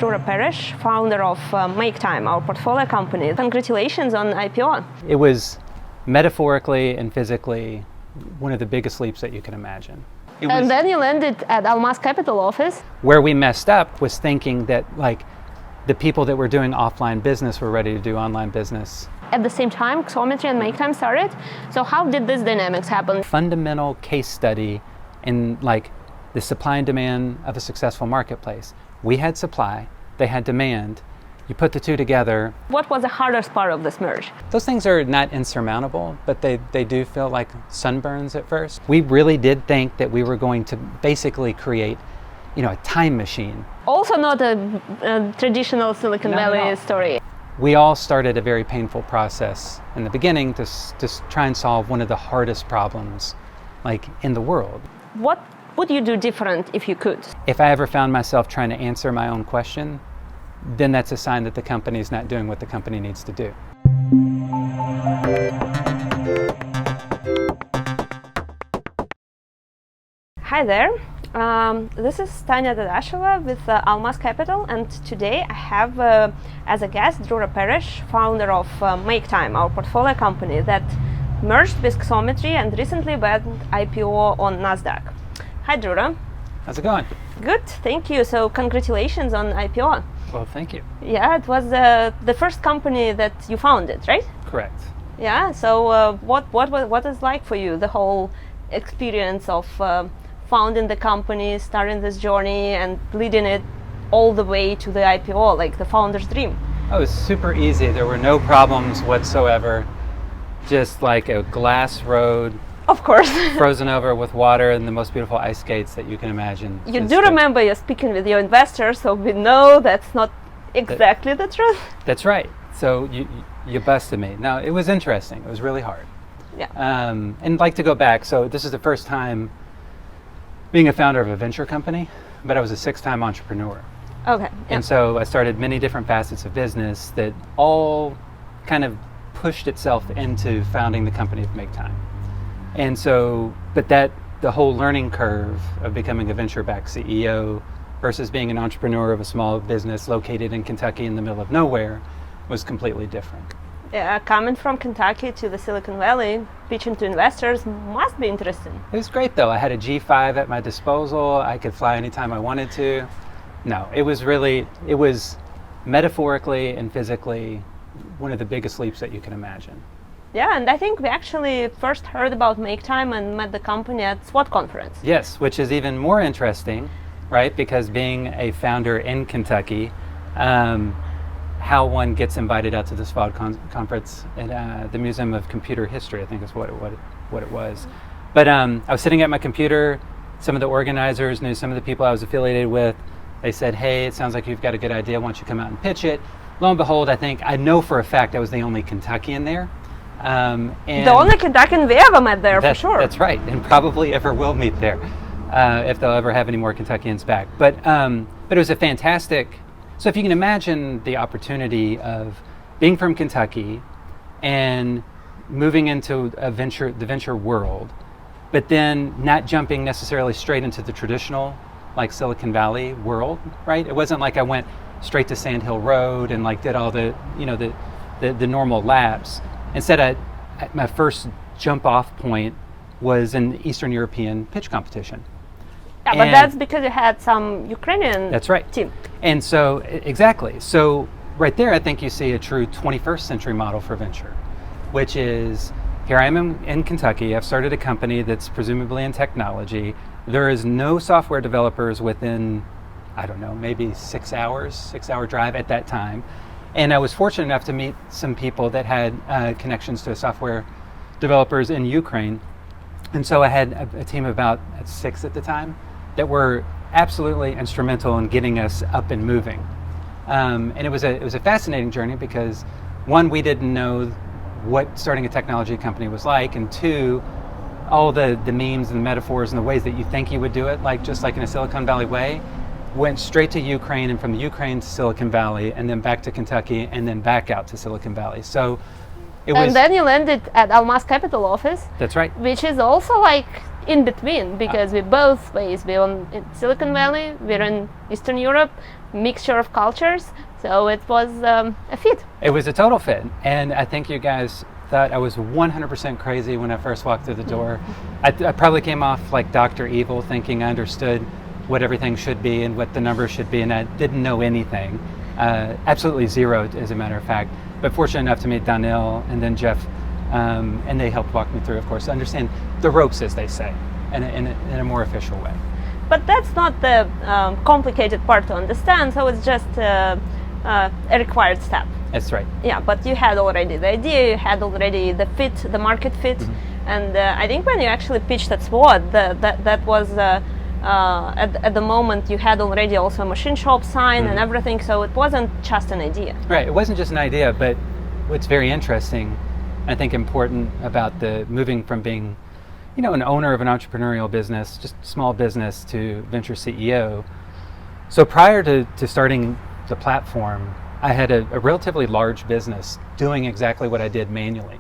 Drura Parrish, founder of MakeTime, our portfolio company. Congratulations on IPO. It was metaphorically and physically one of the biggest leaps that you can imagine. And then you landed at Almaz Capital office. Where we messed up was thinking that the people that were doing offline business were ready to do online business. At the same time, Xometry and MakeTime started. So how did this dynamics happen? Fundamental case study in the supply and demand of a successful marketplace. We had supply, they had demand. You put the two together. What was the hardest part of this merge? Those things are not insurmountable, but they do feel like sunburns at first. We really did think that we were going to basically create, a time machine. Also not a traditional Silicon Valley story. We all started a very painful process in the beginning to try and solve one of the hardest problems in the world. What would you do different if you could? If I ever found myself trying to answer my own question, then that's a sign that the company's not doing what the company needs to do. Hi there. This is Tanya Dadasheva with Almaz Capital, and today I have as a guest Drura Parrish, founder of MakeTime, our portfolio company that merged with Xometry and recently went IPO on Nasdaq. Hi Drura. How's it going? Good, thank you. So congratulations on IPO. Well, thank you. Yeah, it was the first company that you founded, right? Correct. Yeah. So what is like for you the whole experience of founding the company, starting this journey, and leading it all the way to the IPO, like the founder's dream? Oh, it was super easy. There were no problems whatsoever. Just like a glass road. Of course. Frozen over with water and the most beautiful ice skates that you can imagine. You do remember you're speaking with your investors, so we know that's not exactly the truth. That's right. So you busted me. No, it was interesting. It was really hard. Yeah. And to go back, so this is the first time being a founder of a venture company, but I was a 6-time entrepreneur. Okay. Yeah. And so I started many different facets of business that all kind of pushed itself into founding the company of MakeTime. And so, but the whole learning curve of becoming a venture-backed CEO versus being an entrepreneur of a small business located in Kentucky in the middle of nowhere was completely different. Yeah, coming from Kentucky to the Silicon Valley, pitching to investors must be interesting. It was great though. I had a G5 at my disposal. I could fly anytime I wanted to. No, it was metaphorically and physically one of the biggest leaps that you can imagine. Yeah, and I think we actually first heard about MakeTime and met the company at SWOT Conference. Yes, which is even more interesting, right? Because being a founder in Kentucky, how one gets invited out to the SWOT Conference at the Museum of Computer History, I think is what it was. But I was sitting at my computer. Some of the organizers knew some of the people I was affiliated with. They said, hey, it sounds like you've got a good idea. Why don't you come out and pitch it? Lo and behold, I know for a fact I was the only Kentuckian there. And the only Kentuckian we ever met there, for sure. That's right, and probably ever will meet there, if they'll ever have any more Kentuckians back. But it was a fantastic. So if you can imagine the opportunity of being from Kentucky and moving into the venture world, but then not jumping necessarily straight into the traditional Silicon Valley world, right? It wasn't like I went straight to Sand Hill Road and did all the the normal laps. Instead, my first jump off point was an Eastern European pitch competition. Yeah, but that's because you had some Ukrainian That's right. team. And so, exactly. So right there, I think you see a true 21st century model for venture, which is, here I am in Kentucky. I've started a company that's presumably in technology. There is no software developers within, I don't know, maybe 6 hour drive at that time. And I was fortunate enough to meet some people that had connections to software developers in Ukraine. And so I had a team of about 6 at the time that were absolutely instrumental in getting us up and moving. And it was a fascinating journey because, one, we didn't know what starting a technology company was like, and two, all the memes and the metaphors and the ways that you think you would do it, just like in a Silicon Valley way, went straight to Ukraine, and from the Ukraine to Silicon Valley, and then back to Kentucky, and then back out to Silicon Valley. So it was. And then you landed at Almaz Capital office. That's right. Which is also in between, because we both based, we're in Silicon Valley, we're in Eastern Europe, mixture of cultures, so it was a fit. It was a total fit, and I think you guys thought I was 100% crazy when I first walked through the door. I probably came off like Dr. Evil, thinking I understood what everything should be and what the numbers should be, and I didn't know anything. Absolutely zero, as a matter of fact. But fortunate enough to meet Daniel and then Jeff, and they helped walk me through, of course, to understand the ropes, as they say, in a more official way. But that's not the complicated part to understand, so it's just a required step. That's right. Yeah, but you had already the idea, you had already the fit, the market fit, and I think when you actually pitched at SWOT, that was at the moment you had already also a machine shop sign and everything, so it wasn't just an idea. Right, it wasn't just an idea, but what's very interesting, I think important about the moving from being, you know, an owner of an entrepreneurial business, just small business, to venture CEO. So prior to starting the platform, I had a relatively large business doing exactly what I did manually.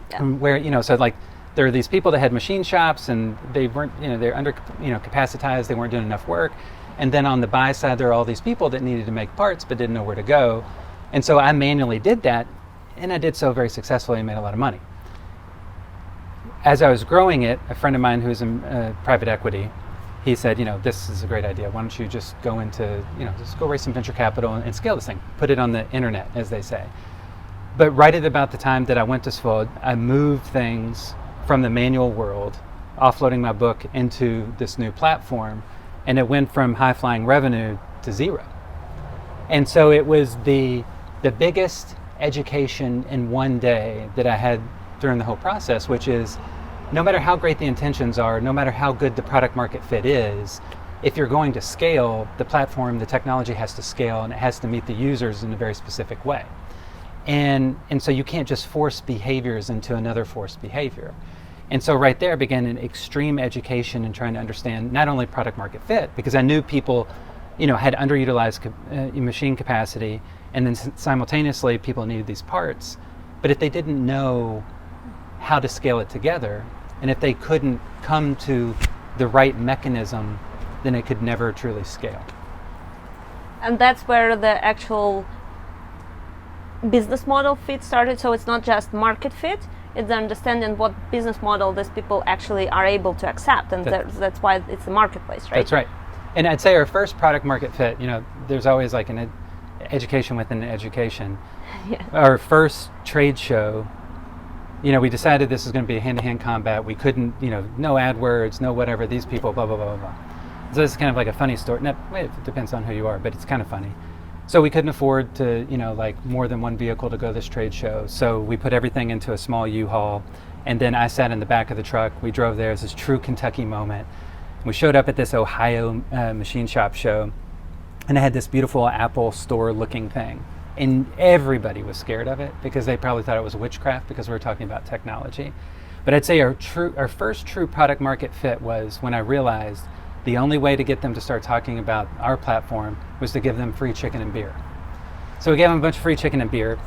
Yeah. Where, you know, so like there are these people that had machine shops and they weren't, you know, they're under, you know, capacitized, they weren't doing enough work. And then on the buy side, there are all these people that needed to make parts but didn't know where to go. And so I manually did that, and I did so very successfully and made a lot of money. As I was growing it, a friend of mine who's in private equity, he said, you know, this is a great idea. Why don't you just go into, you know, just go raise some venture capital and scale this thing, put it on the internet, as they say. But right at about the time that I went to SWOT, I moved things from the manual world, offloading my book into this new platform, and it went from high-flying revenue to zero. And so it was the biggest education in one day that I had during the whole process, which is, no matter how great the intentions are, no matter how good the product market fit is, if you're going to scale, the platform, the technology has to scale, and it has to meet the users in a very specific way. And so you can't just force behaviors into another forced behavior. And so right there began an extreme education in trying to understand not only product market fit, because I knew people, you know, had underutilized machine capacity, and then simultaneously people needed these parts. But if they didn't know how to scale it together, and if they couldn't come to the right mechanism, then it could never truly scale. And that's where the actual business model fit started. So it's not just market fit, it's understanding what business model these people actually are able to accept, and that's why it's the marketplace, right? That's right. And I'd say our first product market fit, you know, there's always like an education within an education. Yeah. Our first trade show, you know, we decided this is going to be a hand-to-hand combat. We couldn't, you know, no AdWords, no whatever, these people, blah, blah, blah, blah, blah. So this is kind of like a funny story. No, it depends on who you are, but it's kind of funny. So we couldn't afford to, you know, like more than one vehicle to go to this trade show. So we put everything into a small U-Haul, and then I sat in the back of the truck. We drove there. It's this true Kentucky moment. We showed up at this Ohio machine shop show, and I had this beautiful Apple store looking thing. And everybody was scared of it because they probably thought it was witchcraft because we were talking about technology. But I'd say our first true product market fit was when I realized the only way to get them to start talking about our platform was to give them free chicken and beer. So we gave them a bunch of free chicken and beer.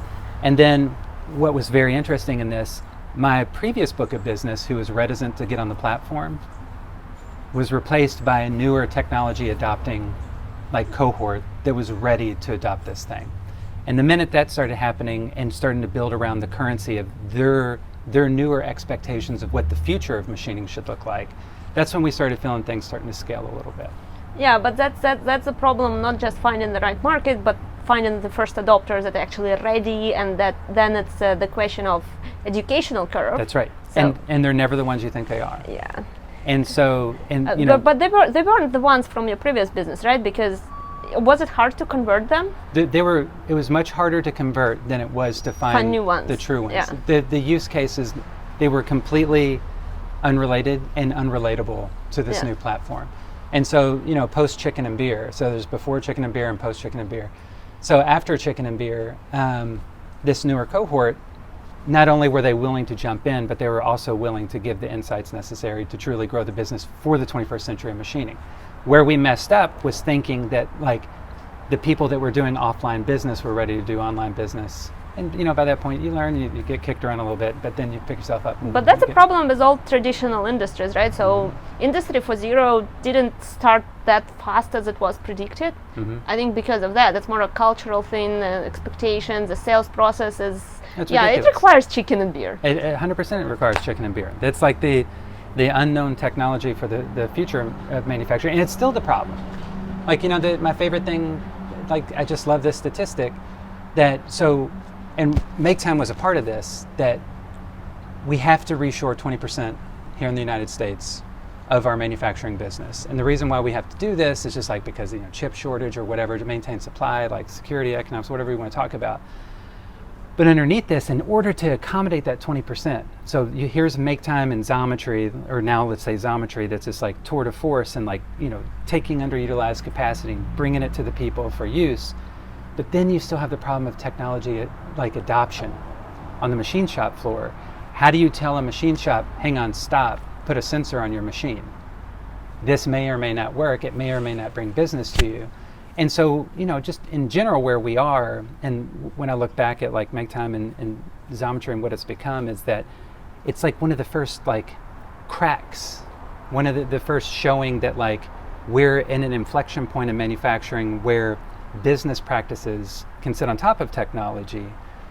And then what was very interesting in this, my previous book of business, who was reticent to get on the platform, was replaced by a newer technology adopting like cohort that was ready to adopt this thing. And the minute that started happening and starting to build around the currency of their newer expectations of what the future of machining should look like, that's when we started feeling things starting to scale a little bit. Yeah, but that's a problem, not just finding the right market, but finding the first adopters that are actually ready, and that then it's the question of educational curve. That's right. So, and they're never the ones you think they are. Yeah. And so, and you know, but they weren't the ones from your previous business, right? Because was it hard to convert them? They were. It was much harder to convert than it was to find new ones. The true ones. Yeah. The use cases, they were completely unrelated and unrelatable to this new platform. And so, you know, post chicken and beer. So there's before chicken and beer and post chicken and beer. So after chicken and beer, this newer cohort, not only were they willing to jump in, but they were also willing to give the insights necessary to truly grow the business for the 21st century in machining. Where we messed up was thinking that like the people that were doing offline business were ready to do online business And by that point you learn, you get kicked around a little bit, but then you pick yourself up. But that's a problem with all traditional industries, right? So Industry 4.0 didn't start that fast as it was predicted. I think because of that. That's more a cultural thing, expectations, the sales process is, it requires chicken and beer. 100% it requires chicken and beer. That's like the unknown technology for the future of manufacturing, and it's still the problem. Like, my favorite thing, like, I just love this statistic and MakeTime was a part of this, that we have to reshore 20% here in the United States of our manufacturing business. And the reason why we have to do this is just like because chip shortage or whatever, to maintain supply, like security, economics, whatever you want to talk about. But underneath this, in order to accommodate that 20%, so here's MakeTime and Xometry, or now let's say Xometry, that's just like tour de force and like, taking underutilized capacity, bringing it to the people for use. But then you still have the problem of technology, like adoption on the machine shop floor. How do you tell a machine shop, hang on, stop, put a sensor on your machine? This may or may not work. It may or may not bring business to you. And so, just in general where we are, and when I look back at like MakeTime and Xometry and what it's become, is that it's like one of the first like cracks, one of the first showing that like we're in an inflection point in manufacturing where business practices can sit on top of technology,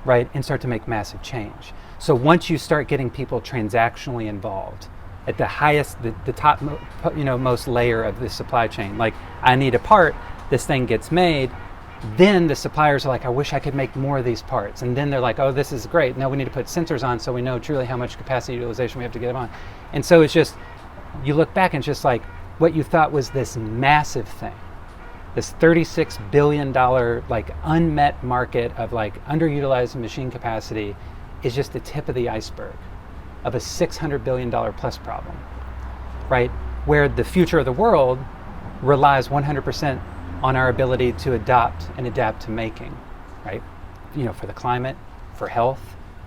right, and start to make massive change. So once you start getting people transactionally involved at the highest, the top, most layer of the supply chain, like I need a part, this thing gets made, then the suppliers are like, I wish I could make more of these parts. And then they're like, oh, this is great. Now we need to put sensors on so we know truly how much capacity utilization we have to get them on. And so it's just, you look back and it's just like what you thought was this massive thing, this $36 billion like unmet market of like underutilized machine capacity is just the tip of the iceberg of a $600 billion plus problem, right? Where the future of the world relies 100% on our ability to adopt and adapt to making, right? For the climate, for health,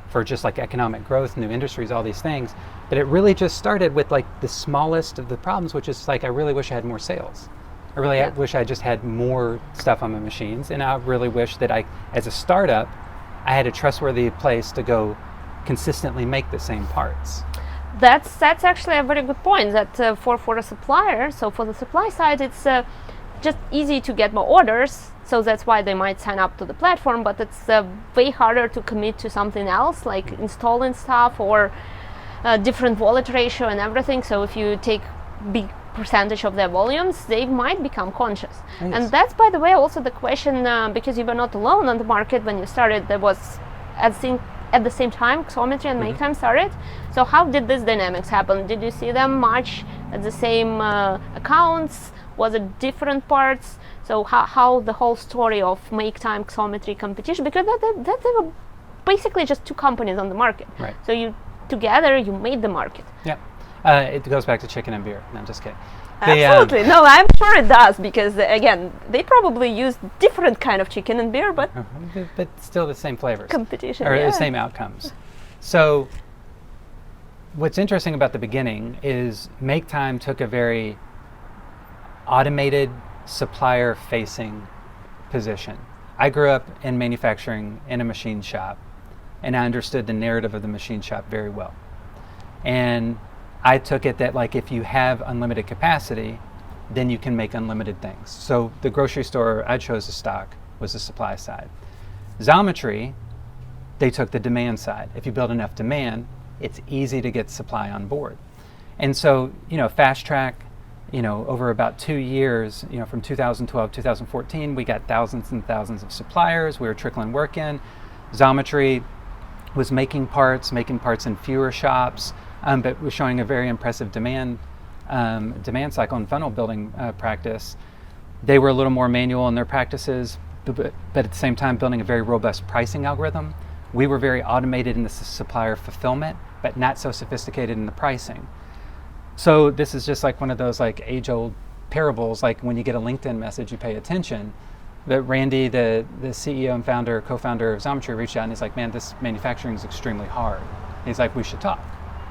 for just like economic growth, new industries, all these things. But it really just started with like the smallest of the problems, which is like, I really wish I had more sales. I really wish I just had more stuff on my machines. And I really wish that as a startup, I had a trustworthy place to go consistently make the same parts. That's actually a very good point, that for a supplier, so for the supply side, it's just easy to get more orders, so that's why they might sign up to the platform, but it's way harder to commit to something else, like installing stuff or different wallet ratio and everything. So if you take big percentage of their volumes, they might become conscious. Yes. And that's, by the way, also the question, because you were not alone on the market when you started. There was at the same time Xometry and MakeTime started. So how did these dynamics happen? Did you see them much at the same accounts? Was it different parts? So how the whole story of MakeTime, Xometry competition, because that they were basically just two companies on the market. Right. So you together you made the market. Yeah. It goes back to chicken and beer. No, I'm just kidding. Absolutely. No, I'm sure it does, because again, they probably use different kind of chicken and beer, but still the same flavors. Competition. Or the same outcomes. So what's interesting about the beginning is MakeTime took a very automated supplier-facing position. I grew up in manufacturing in a machine shop, and I understood the narrative of the machine shop very well. And I took it that like if you have unlimited capacity, then you can make unlimited things. So the grocery store I chose to stock was the supply side. Xometry, they took the demand side. If you build enough demand, it's easy to get supply on board. And so, fast track, over about 2 years, from 2012, 2014, we got thousands and thousands of suppliers. We were trickling work in. Xometry was making parts in fewer shops, but was showing a very impressive demand cycle and funnel building practice. They were a little more manual in their practices, but at the same time building a very robust pricing algorithm. We were very automated in the supplier fulfillment, but not so sophisticated in the pricing. So this is just like one of those like age-old parables, like when you get a LinkedIn message, you pay attention. But Randy, the CEO and co-founder of Xometry, reached out and he's like, man, this manufacturing is extremely hard. And he's like, we should talk.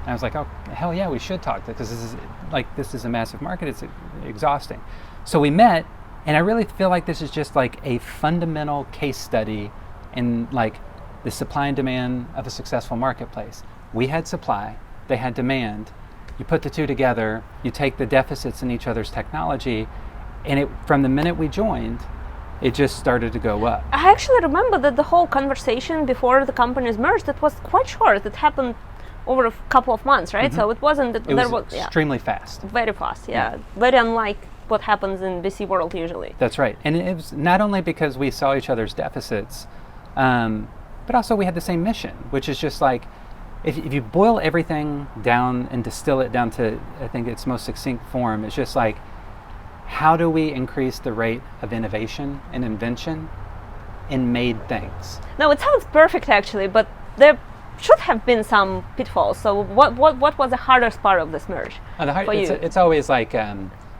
And I was like, oh, hell yeah, we should talk, because this is a massive market. It's exhausting. So we met, and I really feel like this is just like a fundamental case study in like the supply and demand of a successful marketplace. We had supply, they had demand. You put the two together, you take the deficits in each other's technology, and from the minute we joined, it just started to go up. I actually remember that the whole conversation before the companies merged, it was quite short. It happened over a couple of months, right? So it wasn't that It was extremely fast. Very fast, yeah. Very unlike what happens in VC world usually. That's right. And it was not only because we saw each other's deficits, but also we had the same mission, which is just like, if you boil everything down and distill it down to, I think its most succinct form, it's just like, how do we increase the rate of innovation and invention in made things? No, it sounds perfect actually, but there should have been some pitfalls. So what was the hardest part of this merge for you? It's always like,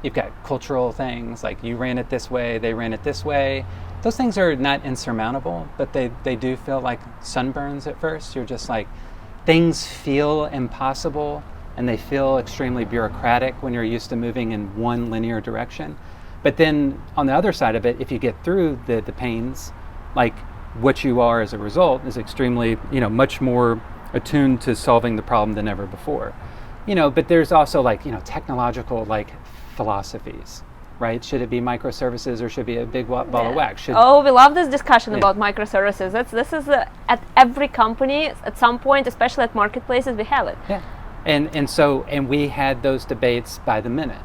you've got cultural things, like you ran it this way, they ran it this way. Those things are not insurmountable, but they do feel like sunburns at first. You're just like, things feel impossible and they feel extremely bureaucratic when you're used to moving in one linear direction. But then on the other side of it, if you get through the pains, like what you are as a result is extremely, much more attuned to solving the problem than ever before. But there's also like, technological like philosophies, right? Should it be microservices or should it be a big ball of wax? We love this discussion about microservices. This is at every company at some point, especially at marketplaces, we have it. Yeah. And we had those debates by the minute.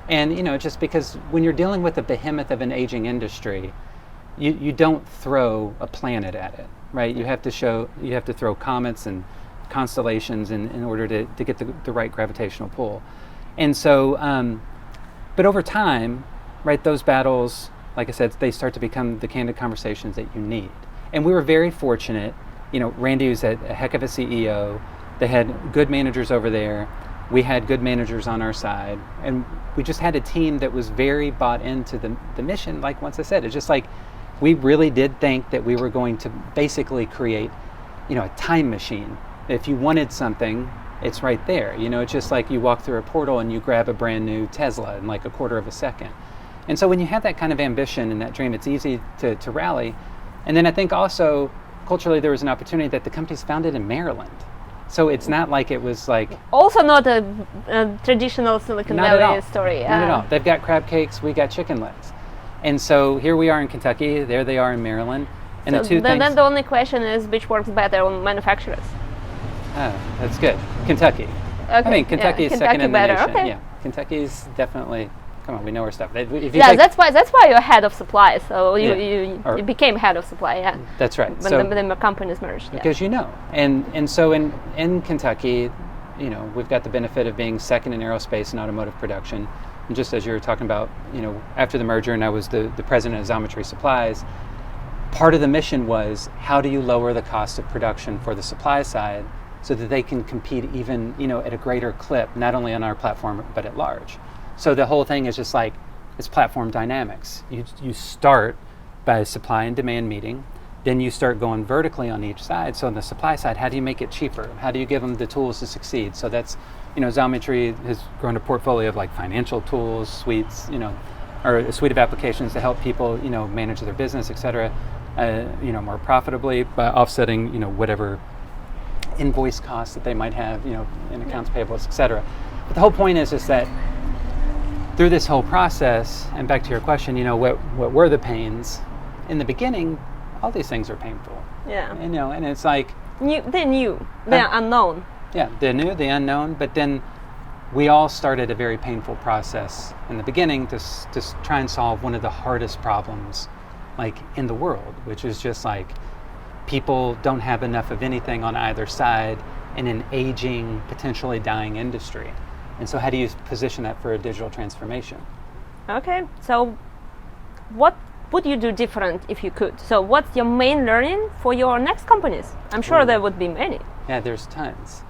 And just because when you're dealing with a behemoth of an aging industry, you don't throw a planet at it, right? You have to throw comets and constellations in order to get the right gravitational pull. And so, but over time, right, those battles, like I said, they start to become the candid conversations that you need. And we were very fortunate. Randy was a heck of a CEO. They had good managers over there. We had good managers on our side. And we just had a team that was very bought into the mission. Like once I said, it's just like, we really did think that we were going to basically create, a time machine. If you wanted something, it's right there. It's just like you walk through a portal and you grab a brand new Tesla in like a quarter of a second. And so when you have that kind of ambition and that dream, it's easy to rally. And then I think also culturally there was an opportunity that the company's founded in Maryland. So it's not like it was like... Also not a traditional Silicon Valley story. Not at all. They've got crab cakes, we got chicken legs. And so here we are in Kentucky, there they are in Maryland. And so then the only question is which works better on manufacturers? Oh, that's good. Kentucky. Okay. I mean, Kentucky is second in the better. nation. Okay. Yeah, Kentucky's definitely... Come on, we know our stuff. That's why you're head of supply. So you became head of supply. Yeah. That's right. When the companies merged. Because and so in Kentucky, we've got the benefit of being second in aerospace and automotive production. And just as you were talking about, after the merger, and I was the president of Xometry Supplies. Part of the mission was how do you lower the cost of production for the supply side so that they can compete even at a greater clip, not only on our platform but at large. So the whole thing is just like, it's platform dynamics. You start by a supply and demand meeting, then you start going vertically on each side. So on the supply side, how do you make it cheaper? How do you give them the tools to succeed? So that's, Xometry has grown a portfolio of like financial tools, suites, or a suite of applications to help people, manage their business, et cetera, more profitably by offsetting, whatever invoice costs that they might have, in accounts payables, et cetera. But the whole point is just that through this whole process, and back to your question, what were the pains? In the beginning, all these things are painful. Yeah. And it's like... They're new. They're unknown. Yeah, they're new, the unknown, but then we all started a very painful process in the beginning to try and solve one of the hardest problems like in the world, which is just like people don't have enough of anything on either side in an aging, potentially dying industry. And so how do you position that for a digital transformation? Okay, so what would you do different if you could? So what's your main learning for your next companies? I'm sure there would be many. Yeah, there's tons.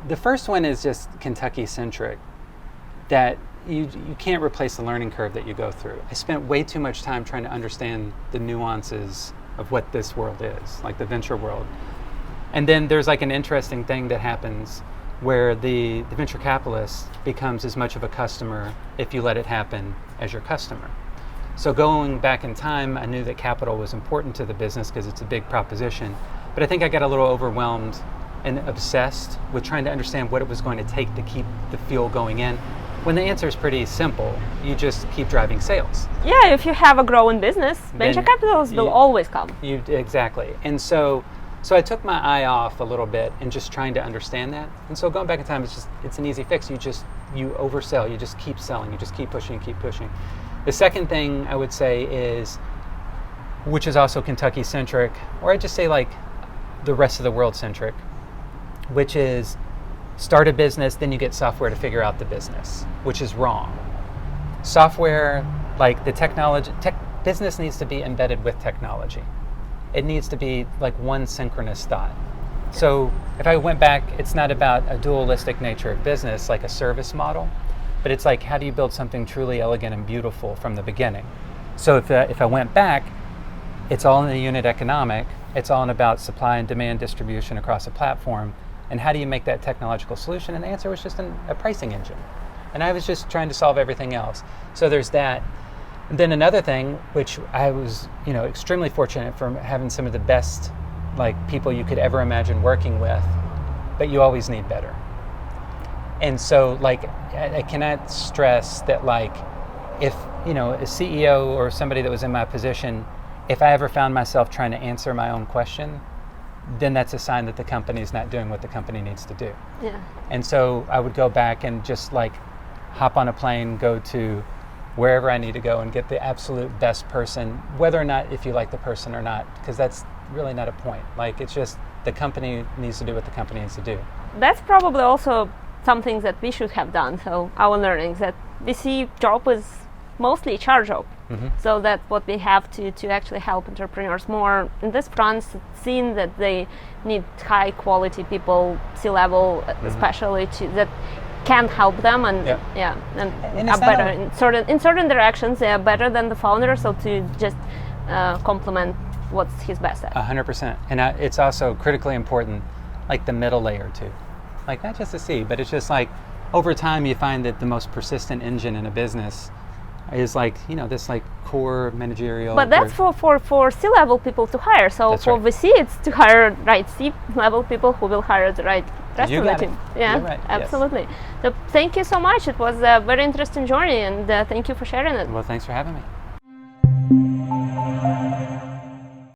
The first one is just Kentucky-centric, that you can't replace the learning curve that you go through. I spent way too much time trying to understand the nuances of what this world is, like the venture world. And then there's like an interesting thing that happens where the venture capitalist becomes as much of a customer if you let it happen as your customer. So going back in time, I knew that capital was important to the business because it's a big proposition. But I think I got a little overwhelmed and obsessed with trying to understand what it was going to take to keep the fuel going in, when the answer is pretty simple. You just keep driving sales. Yeah, if you have a growing business, venture capitalists will always come. Exactly. And so I took my eye off a little bit and just trying to understand that. And so going back in time, it's an easy fix. You oversell. You just keep selling. You just keep pushing. The second thing I would say is, which is also Kentucky centric, or I'd just say like the rest of the world centric, which is start a business, then you get software to figure out the business, which is wrong. Software, like the technology, business needs to be embedded with technology. It needs to be like one synchronous thought. So if I went back, it's not about a dualistic nature of business, like a service model, but it's like, how do you build something truly elegant and beautiful from the beginning? So if I went back, it's all in the unit economic, it's all about supply and demand distribution across a platform, and how do you make that technological solution? And the answer was just a pricing engine. And I was just trying to solve everything else. So there's that. And then another thing, which I was, extremely fortunate for having some of the best people you could ever imagine working with, but you always need better. And so I cannot stress that if, a CEO or somebody that was in my position, if I ever found myself trying to answer my own question, then that's a sign that the company is not doing what the company needs to do. Yeah. And so I would go back and just hop on a plane, go to wherever I need to go and get the absolute best person, whether or not if you like the person or not, because that's really not a point. It's just the company needs to do what the company needs to do. That's probably also something that we should have done. So our learnings that VC job is mostly HR job. Mm-hmm. So that's what we have to actually help entrepreneurs more in this front, seeing that they need high quality people, C-level especially, that can help them and are better in certain directions. They are better than the founder, so to just complement what's his best at. 100%. And it's also critically important, the middle layer too. Not just the C, but it's just over time you find that the most persistent engine in a business is this core managerial. But that's for C-level people to hire. So that's for right. VC, it's to hire right C-level people who will hire the right rest of the team. Yeah, You're right. Absolutely. Yes. So thank you so much. It was a very interesting journey, and thank you for sharing it. Well, thanks for having me.